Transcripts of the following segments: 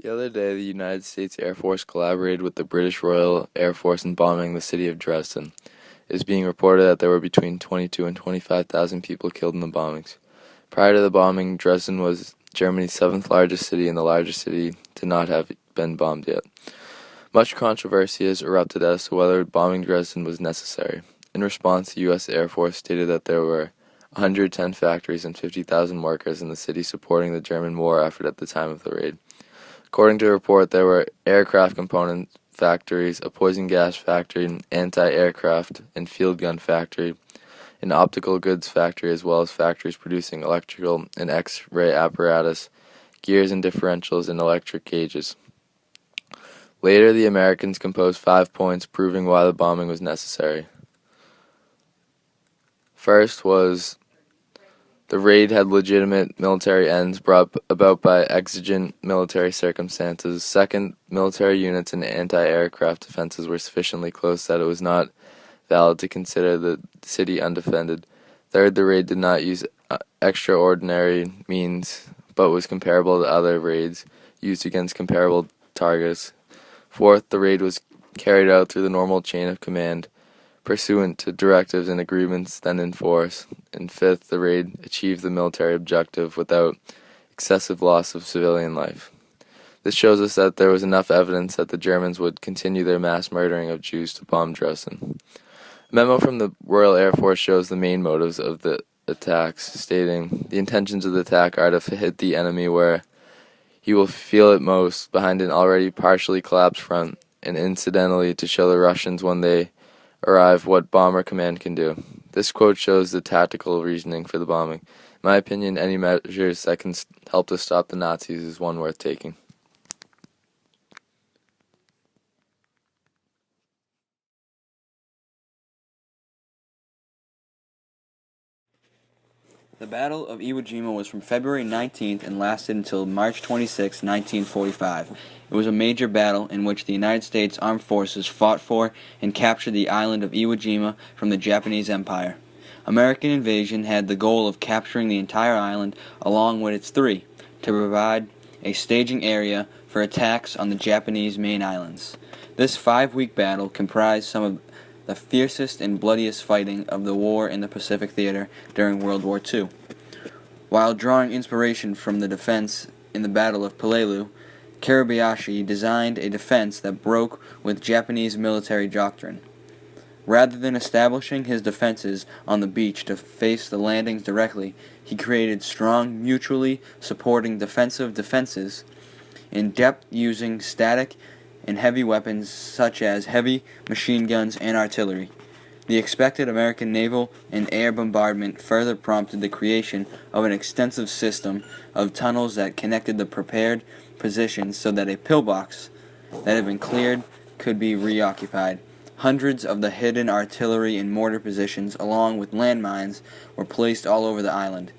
The other day, the United States Air Force collaborated with the British Royal Air Force in bombing the city of Dresden. It is being reported that there were between 22 and 25,000 people killed in the bombings. Prior to the bombing, Dresden was Germany's seventh largest city and the largest city to not have been bombed yet. Much controversy has erupted as to whether bombing Dresden was necessary. In response, the U.S. Air Force stated that there were 110 factories and 50,000 workers in the city supporting the German war effort at the time of the raid. According to a report, there were aircraft component factories, a poison gas factory, an anti-aircraft and field gun factory, an optical goods factory, as well as factories producing electrical and X-ray apparatus, gears and differentials, and electric cages. Later, the Americans composed 5 points proving why the bombing was necessary. First was the raid had legitimate military ends brought about by exigent military circumstances. Second, military units and anti-aircraft defenses were sufficiently close that it was not valid to consider the city undefended. Third, the raid did not use extraordinary means, but was comparable to other raids used against comparable targets. Fourth, the raid was carried out through the normal chain of command, pursuant to directives and agreements then in force. And fifth, the raid achieved the military objective without excessive loss of civilian life. This shows us that there was enough evidence that the Germans would continue their mass murdering of Jews to bomb Dresden. A memo from the Royal Air Force shows the main motives of the attacks, stating, "The intentions of the attack are to hit the enemy where he will feel it most, behind an already partially collapsed front, and incidentally to show the Russians when they arrive what bomber command can do." This quote shows the tactical reasoning for the bombing. In my opinion, any measures that can help to stop the Nazis is one worth taking. The Battle of Iwo Jima was from February 19th and lasted until March 26, 1945. It was a major battle in which the United States Armed Forces fought for and captured the island of Iwo Jima from the Japanese Empire. American invasion had the goal of capturing the entire island along with its three, to provide a staging area for attacks on the Japanese main islands. This 5-week battle comprised some of the fiercest and bloodiest fighting of the war in the Pacific Theater during World War II. While drawing inspiration from the defense in the Battle of Peleliu, Kiribayashi designed a defense that broke with Japanese military doctrine. Rather than establishing his defenses on the beach to face the landings directly, he created strong, mutually supporting defensive defenses in depth using static and heavy weapons such as heavy machine guns and artillery. The expected American naval and air bombardment further prompted the creation of an extensive system of tunnels that connected the prepared positions so that a pillbox that had been cleared could be reoccupied. Hundreds of the hidden artillery and mortar positions, along with landmines, were placed all over the island.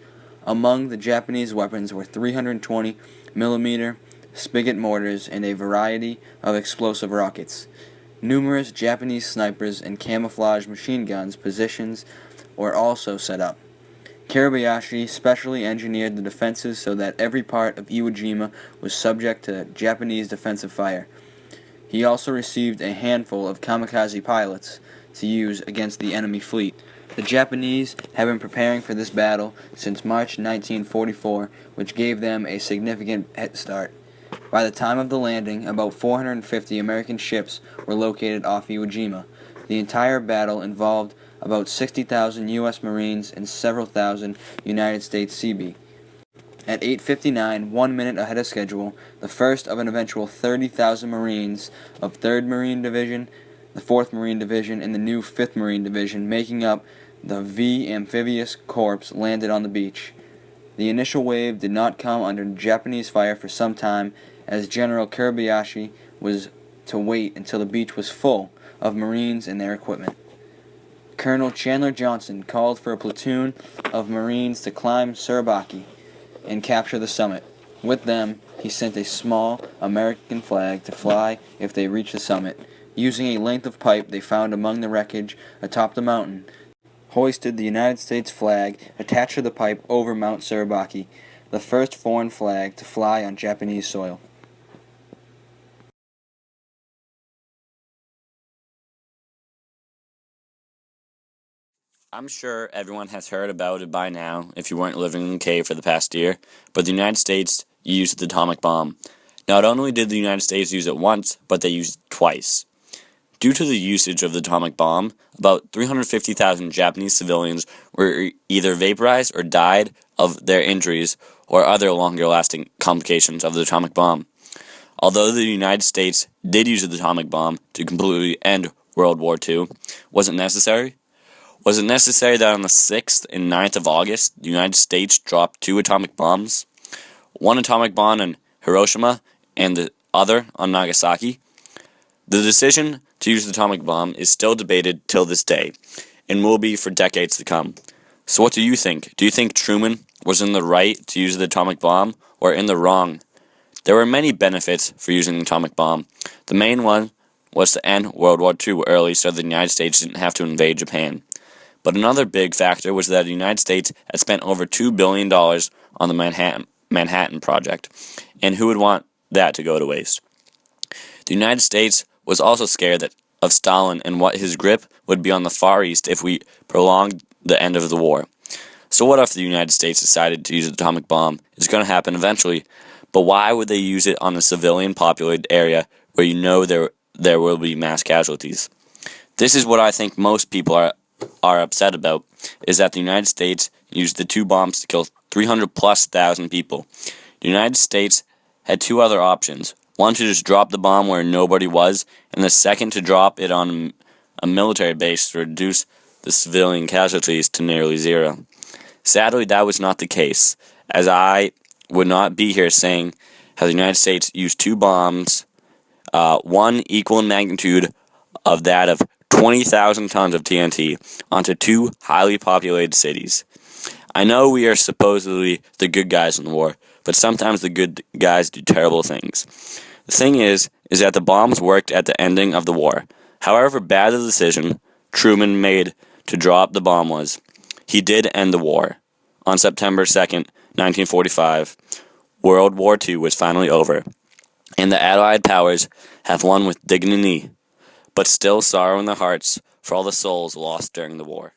Among the Japanese weapons were 320 millimeter spigot mortars and a variety of explosive rockets. Numerous Japanese snipers and camouflage machine guns positions were also set up. Kiribayashi specially engineered the defenses so that every part of Iwo Jima was subject to Japanese defensive fire. He also received a handful of kamikaze pilots to use against the enemy fleet. The Japanese have been preparing for this battle since March 1944, which gave them a significant head start. By the time of the landing, about 450 American ships were located off Iwo Jima. The entire battle involved about 60,000 U.S. Marines and several thousand United States Seabee. At 8:59, 1 minute ahead of schedule, the first of an eventual 30,000 Marines of 3rd Marine Division, the 4th Marine Division, and the new 5th Marine Division, making up the V Amphibious Corps, landed on the beach. The initial wave did not come under Japanese fire for some time, as General Kiribayashi was to wait until the beach was full of Marines and their equipment. Colonel Chandler Johnson called for a platoon of Marines to climb Surabaki and capture the summit. With them, he sent a small American flag to fly if they reached the summit. Using a length of pipe they found among the wreckage atop the mountain, hoisted the United States flag attached to the pipe over Mount Surabaki, the first foreign flag to fly on Japanese soil. I'm sure everyone has heard about it by now if you weren't living in a cave for the past year, but the United States used the atomic bomb. Not only did the United States use it once, but they used it twice. Due to the usage of the atomic bomb, about 350,000 Japanese civilians were either vaporized or died of their injuries or other longer-lasting complications of the atomic bomb. Although the United States did use the atomic bomb to completely end World War II, was it necessary? Was it necessary that on the 6th and 9th of August, the United States dropped 2 atomic bombs? One atomic bomb on Hiroshima and the other on Nagasaki? The decision to use the atomic bomb is still debated till this day, and will be for decades to come. So what do you think? Do you think Truman was in the right to use the atomic bomb, or in the wrong? There were many benefits for using the atomic bomb. The main one was to end World War II early so the United States didn't have to invade Japan. But another big factor was that the United States had spent over $2 billion on the Manhattan Project, and who would want that to go to waste? The United States was also scared of Stalin and what his grip would be on the Far East if we prolonged the end of the war. So what if the United States decided to use an atomic bomb? It's going to happen eventually, but why would they use it on a civilian-populated area where you know there will be mass casualties? This is what I think most people are upset about, is that the United States used the 2 bombs to kill 300,000+ people. The United States had 2 other options. One to just drop the bomb where nobody was, and the second to drop it on a military base to reduce the civilian casualties to nearly zero. Sadly, that was not the case, as I would not be here saying how the United States used 2 bombs, one equal in magnitude of that of 20,000 tons of TNT, onto 2 highly populated cities. I know we are supposedly the good guys in the war, but sometimes the good guys do terrible things. The thing is that the bombs worked at the ending of the war. However bad the decision Truman made to drop the bomb was, he did end the war. On September 2nd, 1945, World War II was finally over, and the Allied powers have won with dignity, but still sorrow in their hearts for all the souls lost during the war.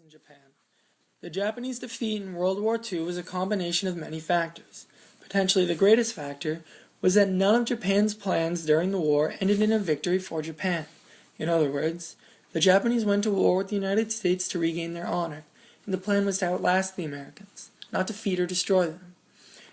In Japan. The Japanese defeat in World War II was a combination of many factors. Potentially the greatest factor was that none of Japan's plans during the war ended in a victory for Japan. In other words, the Japanese went to war with the United States to regain their honor, and the plan was to outlast the Americans, not defeat or destroy them.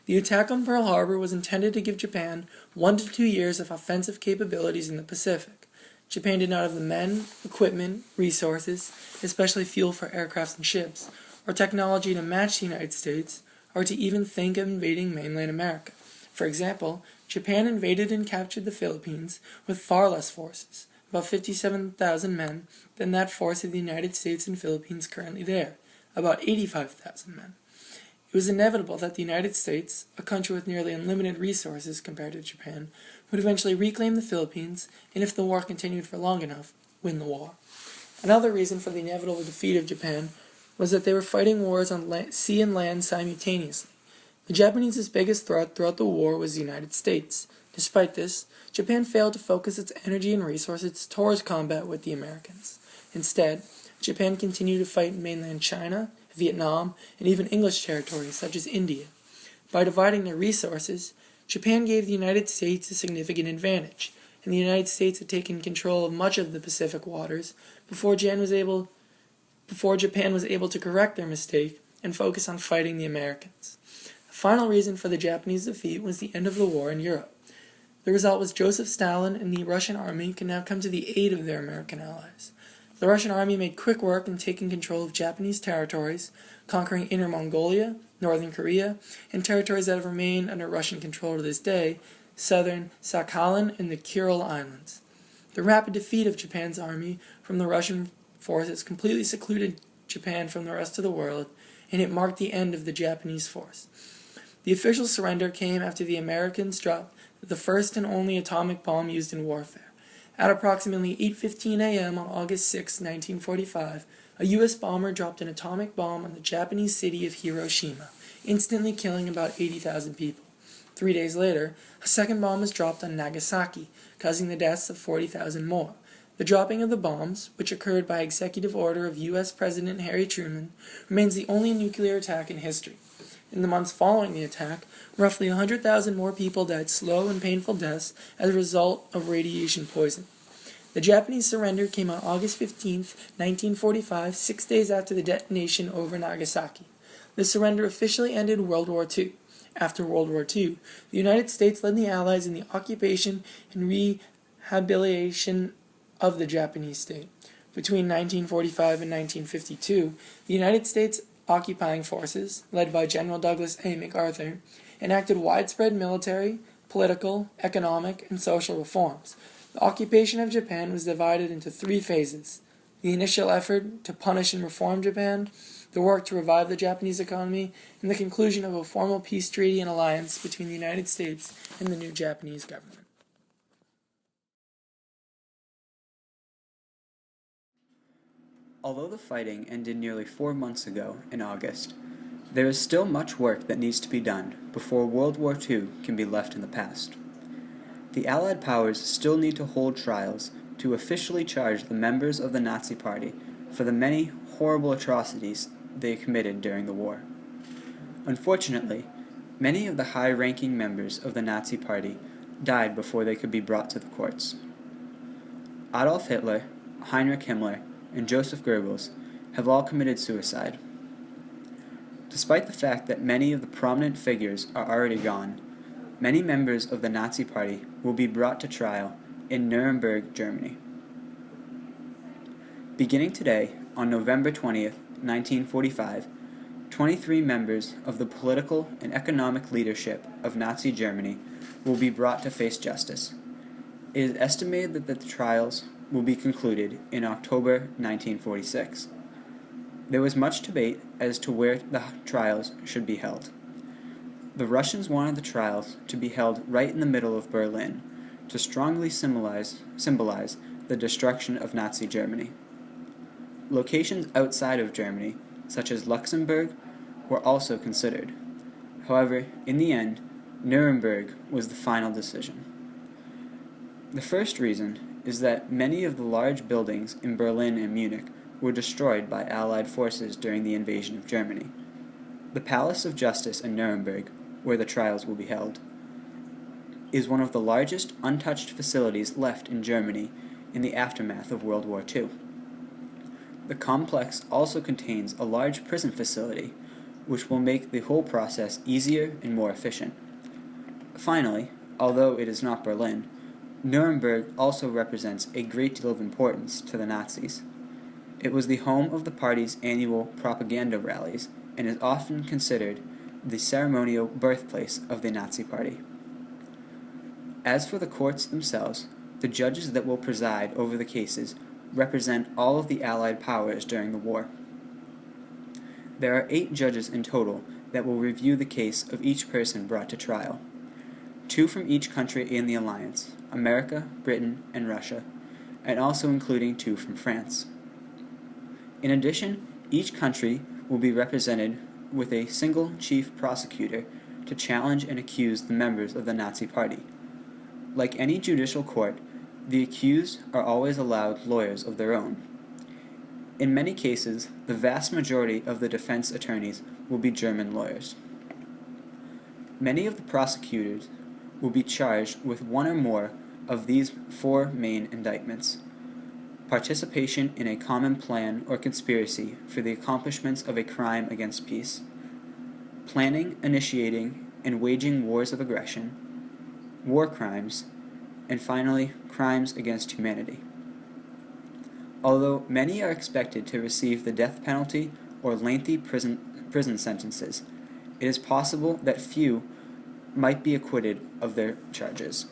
The attack on Pearl Harbor was intended to give Japan 1 to 2 years of offensive capabilities in the Pacific. Japan did not have the men, equipment, resources, especially fuel for aircrafts and ships, or technology to match the United States, or to even think of invading mainland America. For example, Japan invaded and captured the Philippines with far less forces, about 57,000 men, than that force of the United States and Philippines currently there, about 85,000 men. It was inevitable that the United States, a country with nearly unlimited resources compared to Japan, would eventually reclaim the Philippines, and if the war continued for long enough, win the war. Another reason for the inevitable defeat of Japan was that they were fighting wars on sea and land simultaneously. The Japanese's biggest threat throughout the war was the United States. Despite this, Japan failed to focus its energy and resources towards combat with the Americans. Instead, Japan continued to fight in mainland China, Vietnam, and even English territories such as India. By dividing their resources, Japan gave the United States a significant advantage, and the United States had taken control of much of the Pacific waters before Japan was able to correct their mistake and focus on fighting the Americans. A final reason for the Japanese defeat was the end of the war in Europe. The result was Joseph Stalin and the Russian army could now come to the aid of their American allies. The Russian army made quick work in taking control of Japanese territories, conquering Inner Mongolia, northern Korea, and territories that have remained under Russian control to this day, southern Sakhalin and the Kuril Islands. The rapid defeat of Japan's army from the Russian forces completely secluded Japan from the rest of the world, and it marked the end of the Japanese force. The official surrender came after the Americans dropped the first and only atomic bomb used in warfare. At approximately 8:15 a.m. on August 6, 1945, a U.S. bomber dropped an atomic bomb on the Japanese city of Hiroshima, instantly killing about 80,000 people. 3 days later, a second bomb was dropped on Nagasaki, causing the deaths of 40,000 more. The dropping of the bombs, which occurred by executive order of U.S. President Harry Truman, remains the only nuclear attack in history. In the months following the attack, roughly 100,000 more people died slow and painful deaths as a result of radiation poisoning. The Japanese surrender came on August 15, 1945, 6 days after the detonation over Nagasaki. The surrender officially ended World War II. After World War II, the United States led the Allies in the occupation and rehabilitation of the Japanese state. Between 1945 and 1952, the United States occupying forces, led by General Douglas A. MacArthur, enacted widespread military, political, economic, and social reforms. The occupation of Japan was divided into 3 phases: the initial effort to punish and reform Japan, the work to revive the Japanese economy, and the conclusion of a formal peace treaty and alliance between the United States and the new Japanese government. Although the fighting ended nearly 4 months ago in August, there is still much work that needs to be done before World War II can be left in the past. The Allied powers still need to hold trials to officially charge the members of the Nazi Party for the many horrible atrocities they committed during the war. Unfortunately, many of the high-ranking members of the Nazi Party died before they could be brought to the courts. Adolf Hitler, Heinrich Himmler, and Joseph Goebbels have all committed suicide. Despite the fact that many of the prominent figures are already gone, many members of the Nazi Party will be brought to trial in Nuremberg, Germany. Beginning today, on November 20th, 1945, 23 members of the political and economic leadership of Nazi Germany will be brought to face justice. It is estimated that the trials will be concluded in October 1946. There was much debate as to where the trials should be held. The Russians wanted the trials to be held right in the middle of Berlin to strongly symbolize the destruction of Nazi Germany. Locations outside of Germany, such as Luxembourg, were also considered. However, in the end, Nuremberg was the final decision. The first reason is that many of the large buildings in Berlin and Munich were destroyed by Allied forces during the invasion of Germany. The Palace of Justice in Nuremberg, where the trials will be held, is one of the largest untouched facilities left in Germany in the aftermath of World War II. The complex also contains a large prison facility, which will make the whole process easier and more efficient. Finally, although it is not Berlin, Nuremberg also represents a great deal of importance to the Nazis. It was the home of the party's annual propaganda rallies and is often considered the ceremonial birthplace of the Nazi Party. As for the courts themselves, the judges that will preside over the cases represent all of the Allied powers during the war. There are 8 judges in total that will review the case of each person brought to trial. 2 from each country in the alliance, America, Britain, and Russia, and also including 2 from France. In addition, each country will be represented with a single chief prosecutor to challenge and accuse the members of the Nazi Party. Like any judicial court, the accused are always allowed lawyers of their own. In many cases, the vast majority of the defense attorneys will be German lawyers. Many of the prosecutors will be charged with one or more of these 4 main indictments: participation in a common plan or conspiracy for the accomplishments of a crime against peace, planning, initiating, and waging wars of aggression, war crimes, and finally, crimes against humanity. Although many are expected to receive the death penalty or lengthy prison sentences, it is possible that few might be acquitted of their charges.